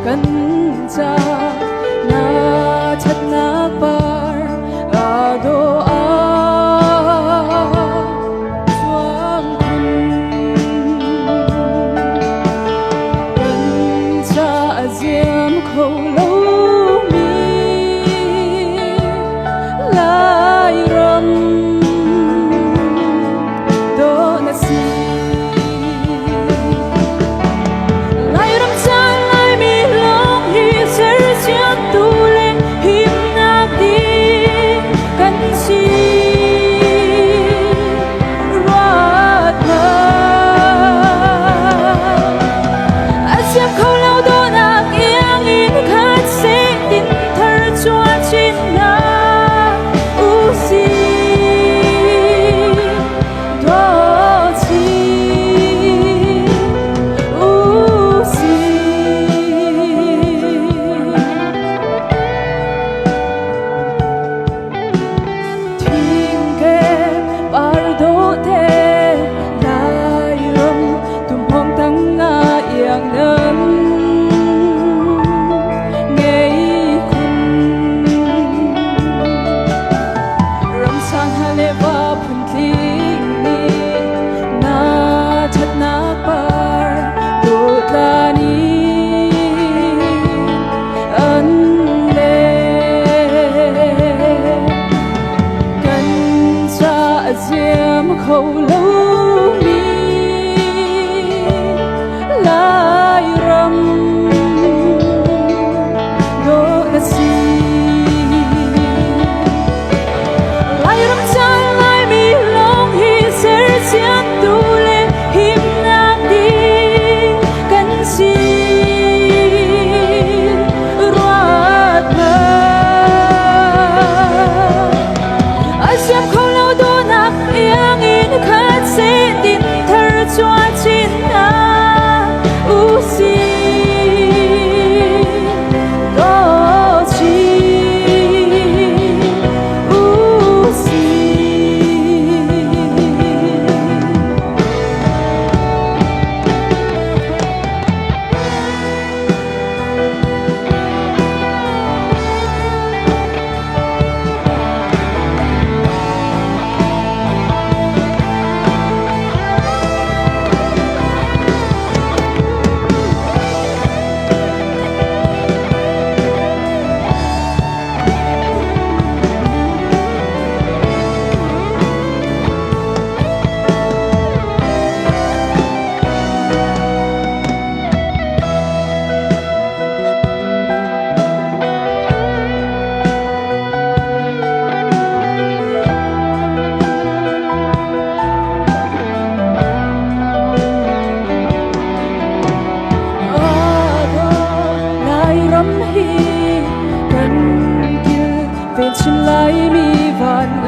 ganja na chat na par adoa suam kun ganja aziam khâu lâu mi lai ram do na si khâu lâu mi lai ram do na si lai ram chan lai mi long hi ser chiat tu le him na di kan si ruat ma asiam khâu lâu do nak yang khát sẽ tin thơ cho chín na u si có chi u si hi kan gil ven chin lai mi van